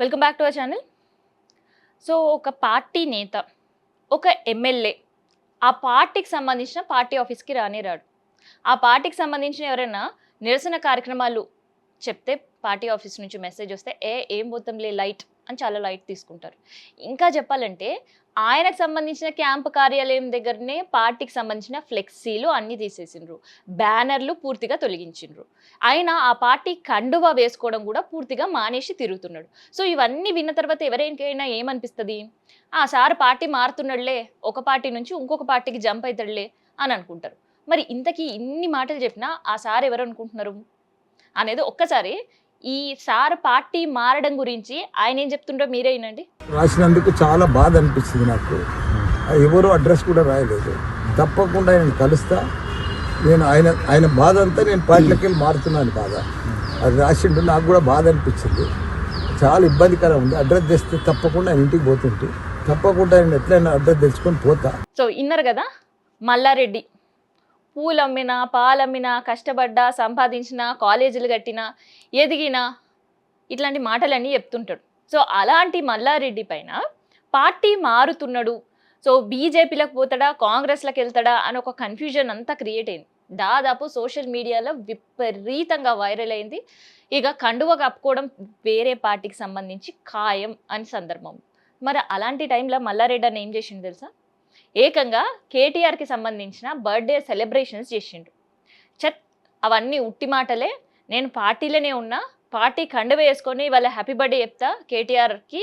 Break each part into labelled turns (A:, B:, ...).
A: Welcome back to our channel. So ఒక party నేత, ఒక ఎమ్మెల్యే ఆ పార్టీకి సంబంధించిన పార్టీ ఆఫీస్కి రాడు. ఆ పార్టీకి సంబంధించిన ఎవరైనా నిరసన కార్యక్రమాలు చెప్తే పార్టీ ఆఫీస్ నుంచి మెసేజ్ వస్తే ఏం పోతాంలే లైట్ అని చాలా లైట్ తీసుకుంటారు. ఇంకా చెప్పాలంటే ఆయనకు సంబంధించిన క్యాంపు కార్యాలయం దగ్గరనే పార్టీకి సంబంధించిన ఫ్లెక్సీలు అన్నీ తీసేసిండ్రు, బ్యానర్లు పూర్తిగా తొలగించిండ్రు. ఆయన ఆ పార్టీ కండువా వేసుకోవడం కూడా పూర్తిగా మానేసి తిరుగుతున్నాడు. సో ఇవన్నీ విన్న తర్వాత ఎవరికైనా ఏమనిపిస్తుంది? ఆ సార్ పార్టీ మారుతున్నాడులే, ఒక పార్టీ నుంచి ఇంకొక పార్టీకి జంప్ అవుతాడులే అని అనుకుంటారు. మరి ఇంతకీ ఇన్ని మాటలు చెప్పినా ఆ సార్ ఎవరు అనుకుంటున్నారు అనేది ఒక్కసారి ఈ సార్ పార్టీ మారడం గురించి ఆయన ఏం చెప్తుండ్రో మీరే వినండి.
B: రాసినందుకు చాలా బాధ అనిపించింది నాకు. ఎవరు అడ్రస్ కూడా రాయలేదు. తప్పకుండా ఆయన కలుస్తా. నేను ఆయన బాధ అంతా నేను పార్టీలోకి వెళ్ళి మారుతున్నాను బాధ. అది రాసిండు, నాకు కూడా బాధ అనిపించింది. చాలా ఇబ్బందికరం ఉంది. అడ్రస్ తెస్తే తప్పకుండా ఆయన ఇంటికి పోతుంటే తప్పకుండా ఆయన ఎట్లయినా అడ్రస్ తెచ్చుకొని పోతా.
A: సో ఇన్నారు కదా, మల్లారెడ్డి పూలమ్మినా పాలమ్మినా కష్టపడ్డా సంపాదించిన కాలేజీలు కట్టినా ఎదిగినా ఇట్లాంటి మాటలన్నీ చెప్తుంటాడు. సో అలాంటి మల్లారెడ్డి పైన పార్టీ మారుతున్నాడు, సో బీజేపీలకు పోతాడా కాంగ్రెస్లకు వెళ్తాడా అని ఒక కన్ఫ్యూజన్ అంతా క్రియేట్ అయింది. దాదాపు సోషల్ మీడియాలో విపరీతంగా వైరల్ అయింది. ఇక కండువ కప్పుకోవడం వేరే పార్టీకి సంబంధించి ఖాయం అని సందర్భం. మరి అలాంటి టైంలో మల్లారెడ్డి అని ఏం చేసిండు తెలుసా? ఏకంగా కేటీఆర్కి సంబంధించిన బర్త్డే సెలబ్రేషన్స్ చేసిండు. అవన్నీ ఉట్టి మాటలే. నేను పార్టీలోనే ఉన్నా, పార్టీ కండువ వేసుకొని వాళ్ళ హ్యాపీ బర్త్డే చెప్తా కేటీఆర్కి,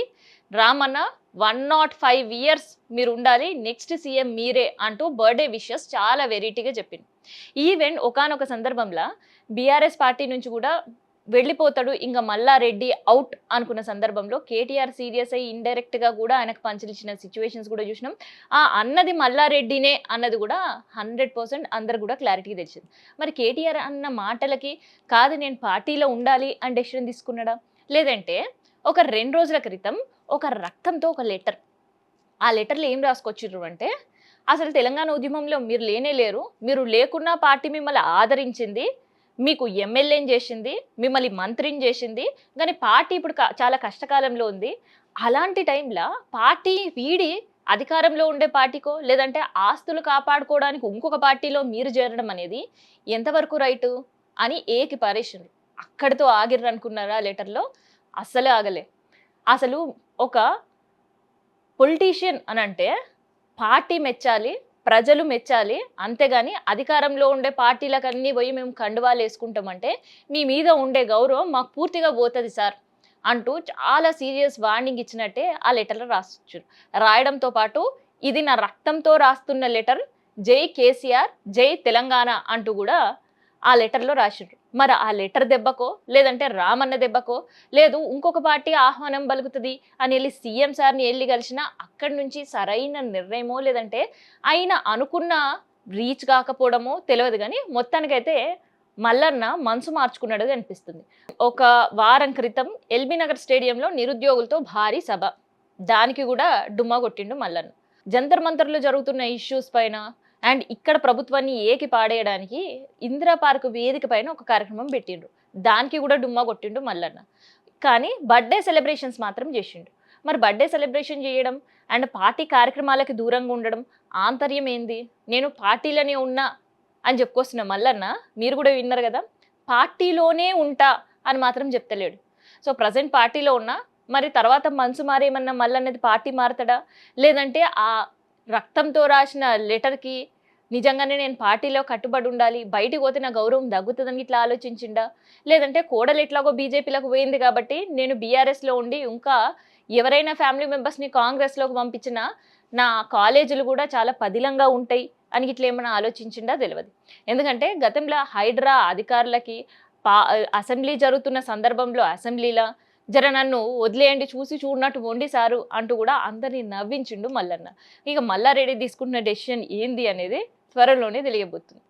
A: రామన్న 105 ఇయర్స్ మీరు ఉండాలి, నెక్స్ట్ సీఎం మీరే అంటూ బర్త్డే విషెస్ చాలా వెరైటీగా చెప్పింది. ఈవెన్ ఒకానొక సందర్భంలో బీఆర్ఎస్ పార్టీ నుంచి కూడా వెళ్ళిపోతాడు, ఇంకా మల్లారెడ్డి అవుట్ అనుకున్న సందర్భంలో కేటీఆర్ సీరియస్ అయ్యి ఇండైరెక్ట్గా కూడా ఆయనకు పంచలిచ్చిన సిచ్యువేషన్స్ కూడా చూసినాం. ఆ అన్నది మల్లారెడ్డినే అన్నది కూడా 100% అందరు కూడా క్లారిటీ తెచ్చింది. మరి కేటీఆర్ అన్న మాటలకి కాదు నేను పార్టీలో ఉండాలి అని డెసిషన్ తీసుకున్నాడా? లేదంటే ఒక 2 రోజుల క్రితం ఒక రక్తంతో ఒక లెటర్, ఆ లెటర్లో ఏం రాసుకొచ్చిర్రు అంటే, అసలు తెలంగాణ ఉద్యమంలో మీరు లేనే లేరు, మీరు లేకున్నా పార్టీ మిమ్మల్ని ఆదరించింది, మీకు ఎమ్మెల్యేని చేసింది, మిమ్మల్ని మంత్రిని చేసింది, కానీ పార్టీ ఇప్పుడు చాలా కష్టకాలంలో ఉంది. అలాంటి టైంలో పార్టీ వీడి అధికారంలో ఉండే పార్టీకో లేదంటే ఆస్తులు కాపాడుకోవడానికి ఇంకొక పార్టీలో మీరు చేరడం అనేది ఎంతవరకు రైటు అని ఏకి పారేసిండ్రు. అక్కడితో ఆగిర్రు అనుకున్నారా? లెటర్లో అస్సలే ఆగలే. అసలు ఒక పొలిటీషియన్ అని అంటే పార్టీ మెచ్చాలి, ప్రజలు మెచ్చాలి, అంతేగాని అధికారంలో ఉండే పార్టీలకు అన్నీ పోయి మేము కండువాలు వేసుకుంటామంటే మీ మీద ఉండే గౌరవం మాకు పూర్తిగా పోతుంది సార్ అంటూ చాలా సీరియస్ వార్నింగ్ ఇచ్చినట్టే ఆ లెటర్లో రాసొచ్చు. రాయడంతో పాటు ఇది నా రక్తంతో రాస్తున్న లెటర్, జై కేసీఆర్, జై తెలంగాణ అంటూ కూడా ఆ లెటర్లో రాసిండ్రు. మరి ఆ లెటర్ దెబ్బకో లేదంటే రామన్న దెబ్బకో లేదు ఇంకొక పార్టీ ఆహ్వానం పలుకుతుంది అని వెళ్ళి సీఎం సార్ని వెళ్ళి కలిసినా అక్కడి నుంచి సరైన నిర్ణయమో లేదంటే ఆయన అనుకున్న రీచ్ కాకపోవడమో తెలియదు. కానీ మొత్తానికైతే మల్లన్న మనసు మార్చుకున్నాడు అనిపిస్తుంది. ఒక వారం క్రితం ఎల్బీ నగర్ స్టేడియంలో నిరుద్యోగులతో భారీ సభ, దానికి కూడా డుమ్మా కొట్టిండు మల్లన్న. జంతర్ మంతర్లో జరుగుతున్న ఇష్యూస్ పైన అండ్ ఇక్కడ ప్రభుత్వాన్ని ఏకి పాడేయడానికి ఇందిరా పార్క్ వేదిక పైన ఒక కార్యక్రమం పెట్టిండు, దానికి కూడా డుమ్మా కొట్టిండు మల్లన్న. కానీ బర్త్డే సెలబ్రేషన్స్ మాత్రం చేసిండు. మరి బర్త్డే సెలబ్రేషన్ చేయడం అండ్ పార్టీ కార్యక్రమాలకి దూరంగా ఉండడం ఆంతర్యం ఏంది? నేను పార్టీలోనే ఉన్నా అని చెప్పుకొస్తున్న మల్లన్న మీరు కూడా విన్నారు కదా, పార్టీలోనే ఉంటా అని మాత్రం చెప్తలేడు. సో ప్రజెంట్ పార్టీలో ఉన్నా, మరి తర్వాత మనసు మారేమన్నా మల్లన్నది పార్టీ మారుతాడా? లేదంటే ఆ రక్తంతో రాసిన లెటర్కి నిజంగానే నేను పార్టీలో కట్టుబడి ఉండాలి, బయటికి పోతే నా గౌరవం తగ్గుతుందని ఇట్లా ఆలోచించిండా? లేదంటే కోడలు ఎట్లాగో బీజేపీలకు పోయింది కాబట్టి నేను బీఆర్ఎస్లో ఉండి ఇంకా ఎవరైనా ఫ్యామిలీ మెంబర్స్ని కాంగ్రెస్లోకి పంపించినా నా కాలేజీలు కూడా చాలా పదిలంగా ఉంటాయి అని ఇట్లా ఏమైనా ఆలోచించిండా తెలియదు. ఎందుకంటే గతంలో హైడ్రా అధికారులకి అసెంబ్లీ జరుగుతున్న సందర్భంలో అసెంబ్లీలో జర నన్ను వదిలేయండి, చూసి చూడనట్టు వండి సారు అంటూ కూడా అందరినీ నవ్వించిండు మల్లన్న. ఇక మల్లారెడ్డి తీసుకుంటున్న డెసిషన్ ఏంది అనేది త్వరలోనే తెలియబోతుంది.